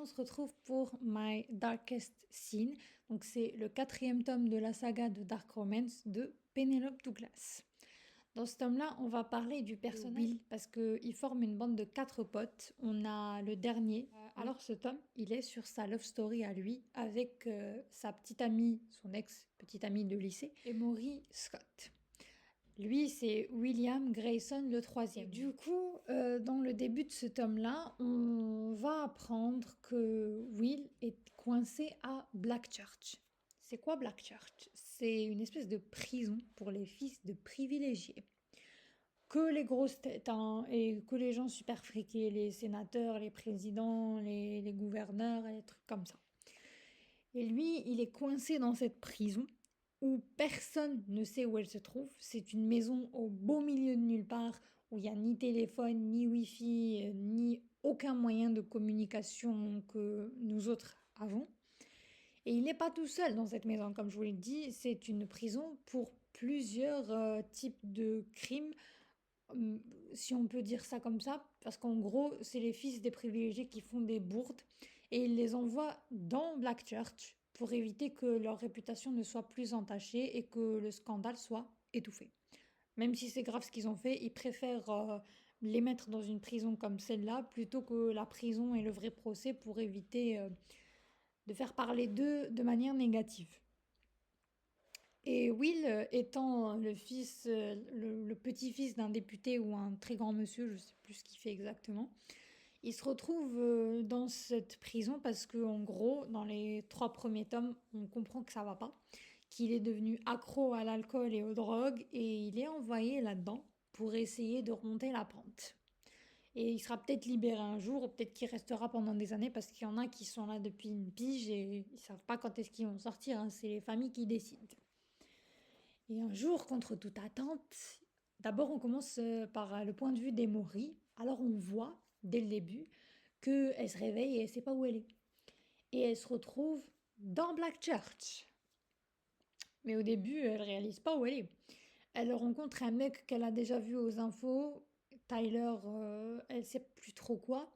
se retrouve pour My Darkest Scene. Donc c'est le quatrième tome de la saga de Dark Romance de Penelope Douglas. Dans ce tome-là, on va parler du personnage Will parce qu'il forme une bande de 4 potes. On a le dernier. Alors ce tome, il est sur sa love story à lui avec sa petite amie, son ex-petite amie de lycée, Emory Scott. Lui, c'est William Grayson le troisième. Du coup, dans le début de ce tome-là, on va apprendre que Will est coincé à Blackchurch. C'est quoi Blackchurch? C'est une espèce de prison pour les fils de privilégiés. Que les grosses têtes et que les gens super friqués, les sénateurs, les présidents, les gouverneurs, et les trucs comme ça. Et lui, il est coincé dans cette prison où personne ne sait où elle se trouve. C'est une maison au beau milieu de nulle part, où il n'y a ni téléphone, ni wifi, ni aucun moyen de communication que nous autres avons. Et il n'est pas tout seul dans cette maison, comme je vous l'ai dit, c'est une prison pour plusieurs types de crimes, si on peut dire ça comme ça, parce qu'en gros, c'est les fils des privilégiés qui font des bourdes et ils les envoient dans Blackchurch pour éviter que leur réputation ne soit plus entachée et que le scandale soit étouffé. Même si c'est grave ce qu'ils ont fait, ils préfèrent les mettre dans une prison comme celle-là plutôt que la prison et le vrai procès pour éviter de faire parler d'eux de manière négative. Et Will, étant le fils, le petit-fils d'un député ou un très grand monsieur, je ne sais plus ce qu'il fait exactement, il se retrouve dans cette prison parce que, en gros, dans les 3 premiers tomes, on comprend que ça va pas, qu'il est devenu accro à l'alcool et aux drogues et il est envoyé là-dedans pour essayer de remonter la pente. Et il sera peut-être libéré un jour, ou peut-être qu'il restera pendant des années parce qu'il y en a qui sont là depuis une pige et ils savent pas quand est-ce qu'ils vont sortir, hein, c'est les familles qui décident. Et un jour, contre toute attente, d'abord on commence par le point de vue d'Emory. Alors on voit, dès le début, qu'elle se réveille et elle ne sait pas où elle est. Et elle se retrouve dans Blackchurch. Mais au début, elle ne réalise pas où elle est. Elle rencontre un mec qu'elle a déjà vu aux infos, Tyler, elle ne sait plus trop quoi.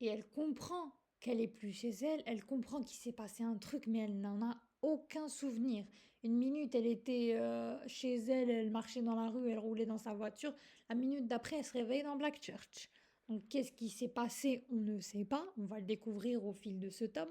Et elle comprend qu'elle est plus chez elle, elle comprend qu'il s'est passé un truc, mais elle n'en a aucun souvenir. Une minute, elle était chez elle, elle marchait dans la rue, elle roulait dans sa voiture. La minute d'après, elle se réveille dans Blackchurch. Donc, qu'est-ce qui s'est passé? On ne sait pas. On va le découvrir au fil de ce tome.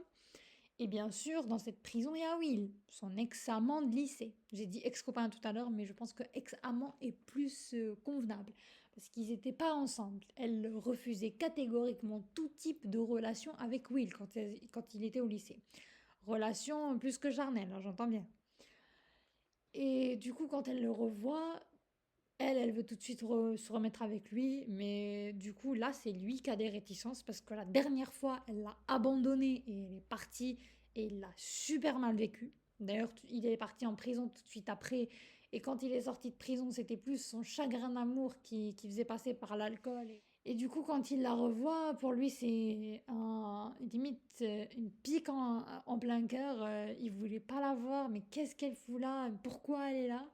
Et bien sûr, dans cette prison, il y a Will, son ex-amant de lycée. J'ai dit ex-copain tout à l'heure, mais je pense que ex-amant est plus convenable. Parce qu'ils n'étaient pas ensemble. Elle refusait catégoriquement tout type de relation avec Will quand il était au lycée. Relation plus que charnelle, hein, j'entends bien. Et du coup, quand elle le revoit, elle veut tout de suite se remettre avec lui, mais du coup, là, c'est lui qui a des réticences parce que la dernière fois, elle l'a abandonné et elle est partie et il l'a super mal vécu. D'ailleurs, il est parti en prison tout de suite après. Et quand il est sorti de prison, c'était plus son chagrin d'amour qui faisait passer par l'alcool. Et du coup, quand il la revoit, pour lui, c'est limite une pique en plein cœur. Il voulait pas la voir, mais qu'est-ce qu'elle fout là? Pourquoi elle est là?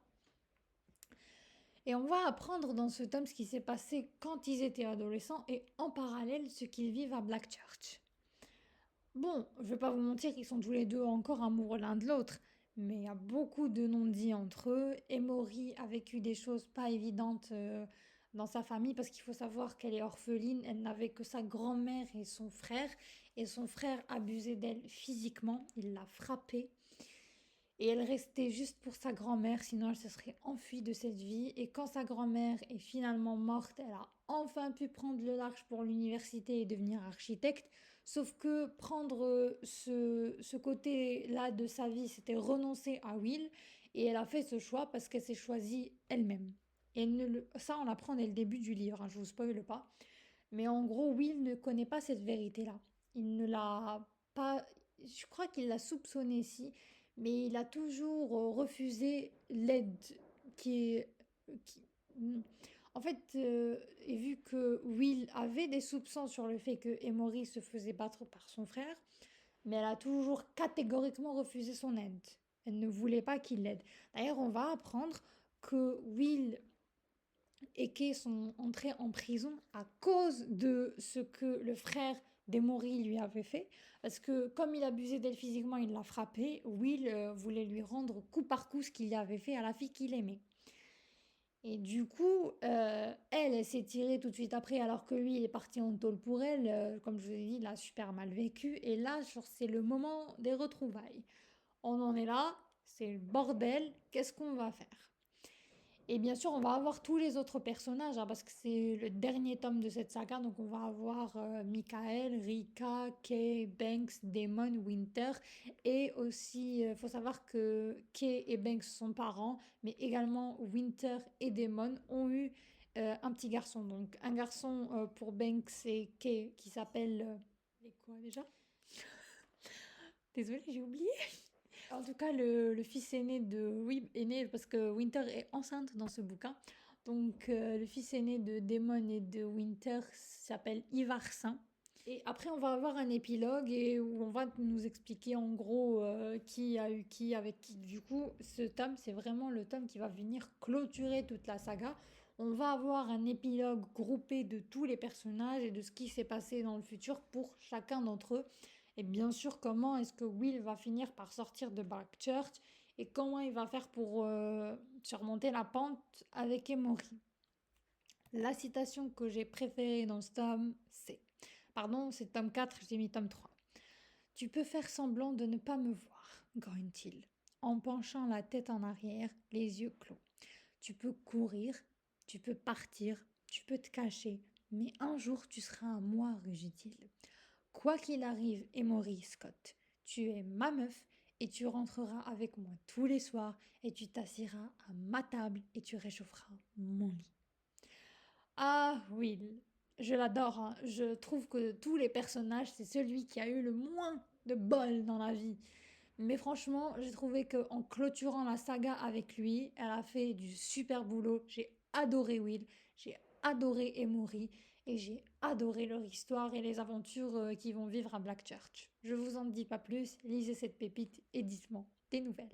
Et on va apprendre dans ce tome ce qui s'est passé quand ils étaient adolescents et en parallèle ce qu'ils vivent à Blackchurch. Bon, je vais pas vous mentir qu'ils sont tous les deux encore amoureux l'un de l'autre, mais il y a beaucoup de non-dits entre eux. Emory a vécu des choses pas évidentes dans sa famille parce qu'il faut savoir qu'elle est orpheline, elle n'avait que sa grand-mère et son frère abusait d'elle physiquement, il l'a frappée. Et elle restait juste pour sa grand-mère, sinon elle se serait enfuie de cette vie. Et quand sa grand-mère est finalement morte, elle a enfin pu prendre le large pour l'université et devenir architecte. Sauf que prendre ce côté-là de sa vie, c'était renoncer à Will. Et elle a fait ce choix parce qu'elle s'est choisie elle-même. Et ça, on l'apprend dès le début du livre, hein, je vous spoile pas. Mais en gros, Will ne connaît pas cette vérité-là. Il ne l'a pas. Je crois qu'il l'a soupçonné si, mais il a toujours refusé l'aide qui est. qui- En fait, et vu que Will avait des soupçons sur le fait que Emory se faisait battre par son frère, mais elle a toujours catégoriquement refusé son aide. Elle ne voulait pas qu'il l'aide. D'ailleurs, on va apprendre que Will et Kay sont entrés en prison à cause de ce que le frère d'Emory lui avait fait. Parce que comme il abusait d'elle physiquement, il l'a frappée. Will voulait lui rendre coup par coup ce qu'il avait fait à la fille qu'il aimait. Et du coup, elle s'est tirée tout de suite après, alors que lui, il est parti en tôle pour elle. Comme je vous ai dit, il a super mal vécu. Et là, genre, c'est le moment des retrouvailles. On en est là, c'est le bordel. Qu'est-ce qu'on va faire? Et bien sûr, on va avoir tous les autres personnages, hein, parce que c'est le dernier tome de cette saga. Donc, on va avoir Michael, Rika, Kay, Banks, Damon, Winter. Et aussi, il faut savoir que Kay et Banks sont parents, mais également Winter et Damon ont eu un petit garçon. Donc, un garçon pour Banks et Kay qui s'appelle. Les quoi déjà? Désolée, j'ai oublié. En tout cas, le fils aîné de... Oui, aîné parce que Winter est enceinte dans ce bouquin. Donc, le fils aîné de Damon et de Winter s'appelle Ivarsin. Et après, on va avoir un épilogue et où on va nous expliquer en gros qui a eu qui avec qui. Du coup, ce tome, c'est vraiment le tome qui va venir clôturer toute la saga. On va avoir un épilogue groupé de tous les personnages et de ce qui s'est passé dans le futur pour chacun d'entre eux. Et bien sûr, comment est-ce que Will va finir par sortir de Blackchurch et comment il va faire pour surmonter la pente avec Emory. La citation que j'ai préférée dans ce tome, c'est... Pardon, c'est tome 4, j'ai mis tome 3. Tu peux faire semblant de ne pas me voir, grogne-t-il, en penchant la tête en arrière, les yeux clos. Tu peux courir, tu peux partir, tu peux te cacher, mais un jour tu seras à moi, rugit-il. Quoi qu'il arrive, Emory Scott, tu es ma meuf et tu rentreras avec moi tous les soirs et tu t'assiras à ma table et tu réchaufferas mon lit. Ah, Will, je l'adore, hein. Je trouve que de tous les personnages, c'est celui qui a eu le moins de bol dans la vie. Mais franchement, j'ai trouvé qu'en clôturant la saga avec lui, elle a fait du super boulot. J'ai adoré Will, j'ai adoré Emory et j'ai adoré leur histoire et les aventures qu'ils vont vivre à Blackchurch. Je vous en dis pas plus, lisez cette pépite et dites-moi des nouvelles.